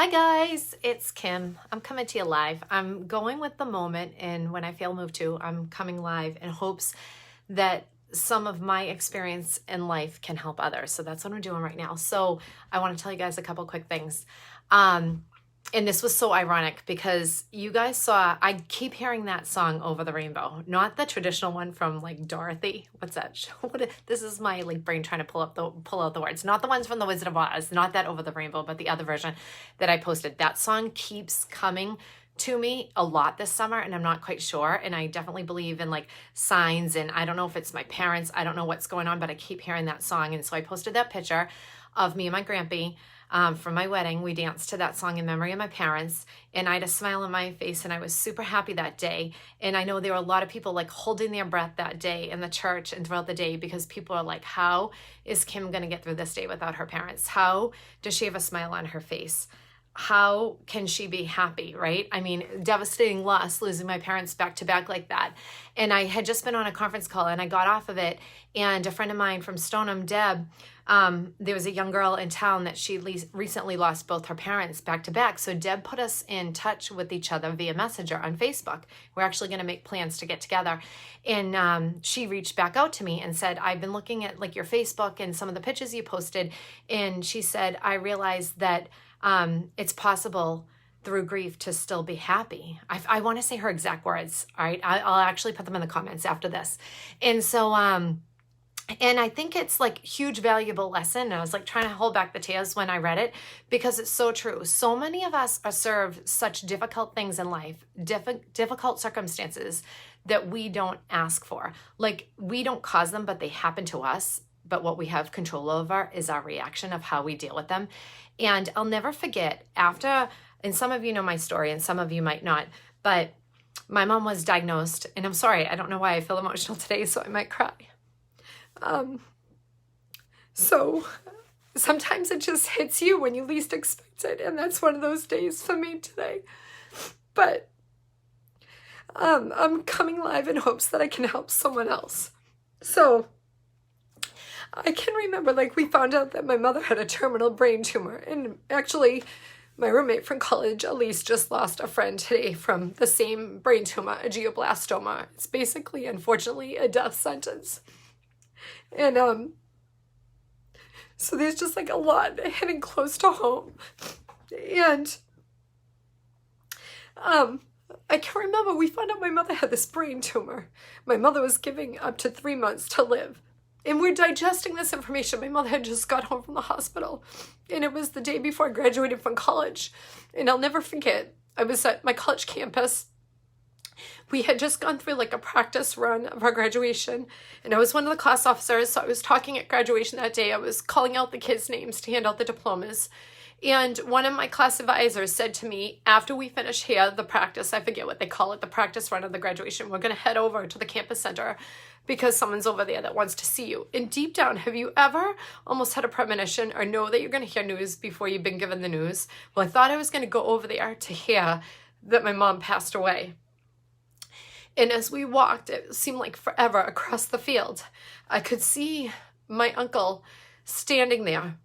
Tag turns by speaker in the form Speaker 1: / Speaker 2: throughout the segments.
Speaker 1: Hi guys, it's Kim. I'm coming to you live. I'm going with the moment, and when I feel moved to, I'm coming live in hopes that some of my experience in life can help others. So that's what I'm doing right now. So I want to tell you guys a couple quick things. And this was so ironic because you guys saw, I keep hearing that song Over the Rainbow, not the traditional one from like Dorothy. What's that show? This is my like brain trying to pull out the words. Not the ones from The Wizard of Oz, not that Over the Rainbow, but the other version that I posted. That song keeps coming to me a lot this summer, and I'm not quite sure. And I definitely believe in like signs, and I don't know if it's my parents. I don't know what's going on, but I keep hearing that song. And so I posted that picture of me and my grampy from my wedding. We danced to that song in memory of my parents, and I had a smile on my face, and I was super happy that day. And I know there were a lot of people like holding their breath that day in the church and throughout the day, because people are like, how is Kim going to get through this day without her parents? How does she have a smile on her face? How can she be happy, right? I mean, devastating loss, losing my parents back to back like that. And I had just been on a conference call, and I got off of it, and a friend of mine from Stoneham, Deb, there was a young girl in town that she recently lost both her parents back to back. So Deb put us in touch with each other via Messenger on Facebook. We're actually going to make plans to get together. And she reached back out to me and said, I've been looking at like your Facebook and some of the pictures you posted. And she said, I realized that it's possible through grief to still be happy. I want to say her exact words. All right. I'll actually put them in the comments after this. And so, and I think it's like huge, valuable lesson. And I was like trying to hold back the tears when I read it, because it's so true. So many of us are served such difficult things in life, difficult circumstances that we don't ask for. Like we don't cause them, but they happen to us. But what we have control over is our reaction of how we deal with them. And I'll never forget after, and some of you know my story and some of you might not, but my mom was diagnosed, and I'm sorry, I don't know why I feel emotional today, so I might cry. So sometimes it just hits you when you least expect it, and that's one of those days for me today. But I'm coming live in hopes that I can help someone else. So I can remember, like, we found out that my mother had a terminal brain tumor, and actually my roommate from college, Elise, just lost a friend today from the same brain tumor, a glioblastoma. It's basically, unfortunately, a death sentence. And so there's just like a lot hitting close to home. And I can remember we found out my mother had this brain tumor. My mother was giving up to 3 months to live. And we're digesting this information. My mother had just got home from the hospital, and it was the day before I graduated from college. And I'll never forget, I was at my college campus. We had just gone through like a practice run of our graduation, and I was one of the class officers, so I was talking at graduation that day. I was calling out the kids' names to hand out the diplomas. And one of my class advisors said to me, after we finish here, the practice, I forget what they call it, the practice run of the graduation, we're going to head over to the campus center because someone's over there that wants to see you. And deep down, have you ever almost had a premonition or know that you're going to hear news before you've been given the news? Well, I thought I was going to go over there to hear that my mom passed away. And as we walked, it seemed like forever across the field. I could see my uncle standing there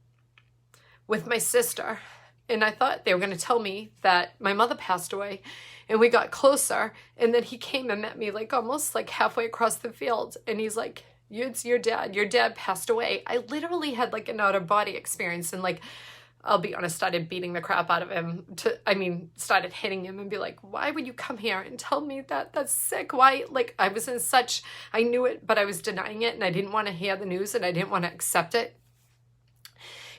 Speaker 1: with my sister, and I thought they were going to tell me that my mother passed away. And we got closer, and then he came and met me like almost like halfway across the field, and he's like, it's your dad passed away. I literally had like an out of body experience, and like, I'll be honest, started beating the crap out of him started hitting him and be like, why would you come here and tell me that? That's sick. Why? Like, I was in such, I knew it, but I was denying it, and I didn't want to hear the news, and I didn't want to accept it.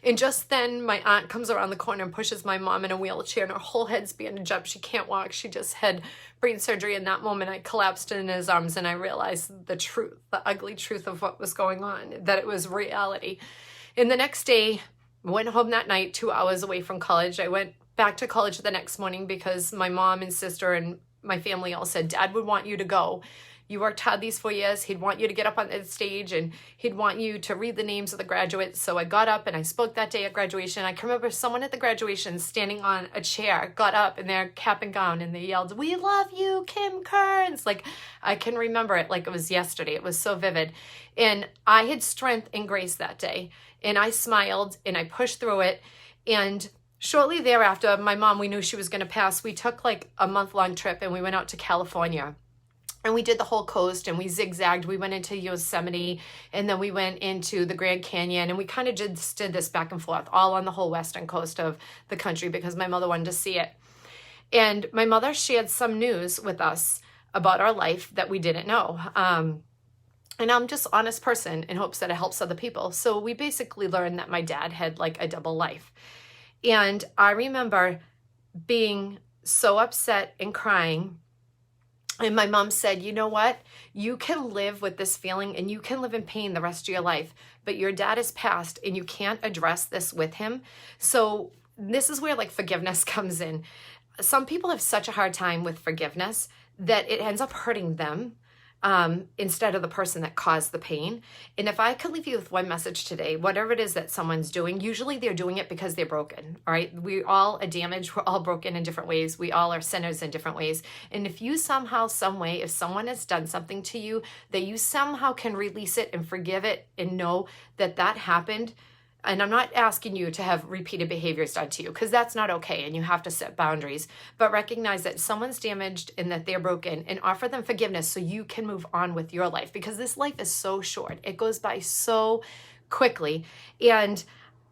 Speaker 1: And just then my aunt comes around the corner and pushes my mom in a wheelchair, and her whole head's bandaged up. She can't walk. She just had brain surgery. In that moment, I collapsed in his arms, and I realized the truth, the ugly truth of what was going on, that it was reality. And the next day, I went home that night, 2 hours away from college. I went back to college the next morning because my mom and sister and my family all said, Dad would want you to go. You worked hard these 4 years. He'd want you to get up on the stage, and he'd want you to read the names of the graduates. So I got up and I spoke that day at graduation. I can remember someone at the graduation standing on a chair, got up in their cap and gown, and they yelled, "We love you, Kim Kearns." Like, I can remember it like it was yesterday. It was so vivid. And I had strength and grace that day. And I smiled and I pushed through it. And Shortly thereafter, my mom, we knew she was going to pass. We took like a month-long trip and we went out to California. And we did the whole coast and we zigzagged. We went into Yosemite and then we went into the Grand Canyon, and we kind of just did this back and forth all on the whole western coast of the country because my mother wanted to see it. And my mother shared some news with us about our life that we didn't know. And I'm just an honest person in hopes that it helps other people. So we basically learned that my dad had like a double life. And I remember being so upset and crying. And my mom said, you know what? You can live with this feeling and you can live in pain the rest of your life, but your dad has passed and you can't address this with him. So this is where like forgiveness comes in. Some people have such a hard time with forgiveness that it ends up hurting them instead of the person that caused the pain. And if I could leave you with one message today, whatever it is that someone's doing, usually they're doing it because they're broken, all right? We all are damaged. We're all broken in different ways. We all are sinners in different ways. And if you somehow, some way, if someone has done something to you, that you somehow can release it and forgive it and know that that happened. And I'm not asking you to have repeated behaviors done to you because that's not okay and you have to set boundaries, but recognize that someone's damaged and that they're broken and offer them forgiveness so you can move on with your life, because this life is so short. It goes by so quickly. And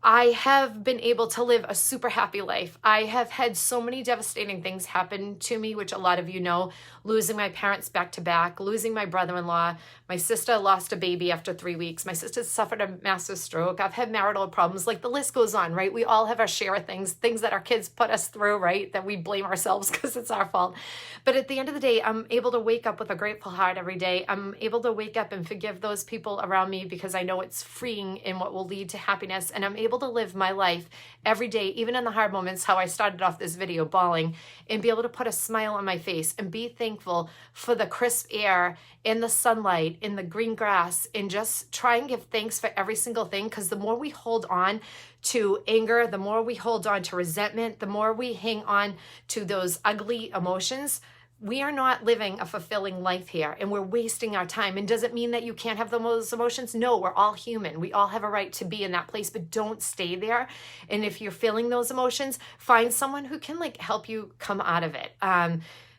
Speaker 1: I have been able to live a super happy life. I have had so many devastating things happen to me, which a lot of you know, losing my parents back to back, losing my brother-in-law. My sister lost a baby after 3 weeks. My sister suffered a massive stroke. I've had marital problems. Like the list goes on, right? We all have our share of things that our kids put us through, right? That we blame ourselves because it's our fault. But at the end of the day, I'm able to wake up with a grateful heart every day. I'm able to wake up and forgive those people around me because I know it's freeing in what will lead to happiness. And I'm able to live my life every day, even in the hard moments, how I started off this video bawling, and be able to put a smile on my face and be thankful for the crisp air and the sunlight in the green grass, and just try and give thanks for every single thing. Because the more we hold on to anger, the more we hold on to resentment, the more we hang on to those ugly emotions, we are not living a fulfilling life here, and we're wasting our time. And does it mean that you can't have those emotions? No, we're all human. We all have a right to be in that place, but don't stay there. And if you're feeling those emotions, find someone who can like help you come out of it.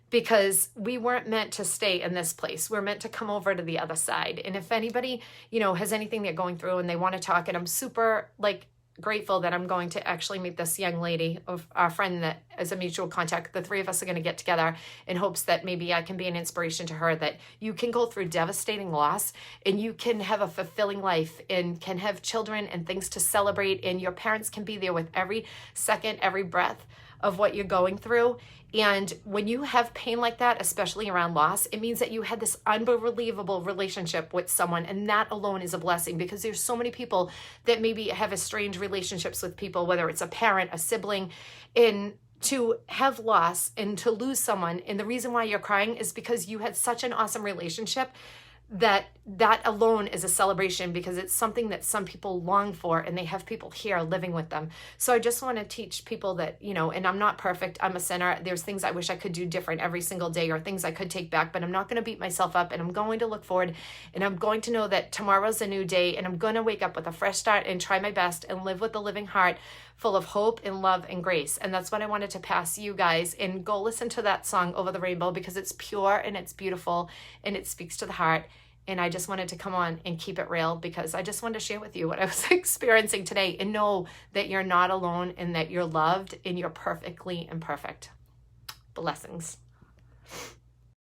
Speaker 1: Because we weren't meant to stay in this place. We're meant to come over to the other side. And if anybody, has anything they're going through and they want to talk, and I'm super grateful that I'm going to actually meet this young lady, of our friend that is a mutual contact. The three of us are going to get together in hopes that maybe I can be an inspiration to her, that you can go through devastating loss and you can have a fulfilling life and can have children and things to celebrate, and your parents can be there with every second, every breath of what you're going through. And when you have pain like that, especially around loss, it means that you had this unbelievable relationship with someone, and that alone is a blessing, because there's so many people that maybe have estranged relationships with people, whether it's a parent, a sibling, and to have loss and to lose someone, and the reason why you're crying is because you had such an awesome relationship that alone is a celebration, because it's something that some people long for, and they have people here living with them. So I just want to teach people that, and I'm not perfect. I'm a sinner. There's things I wish I could do different every single day, or things I could take back, but I'm not going to beat myself up, and I'm going to look forward, and I'm going to know that tomorrow's a new day, and I'm going to wake up with a fresh start and try my best and live with a living heart full of hope and love and grace. And that's what I wanted to pass you guys. And go listen to that song, Over the Rainbow, because it's pure and it's beautiful and it speaks to the heart. And I just wanted to come on and keep it real, because I just wanted to share with you what I was experiencing today, and know that you're not alone and that you're loved and you're perfectly imperfect. Blessings.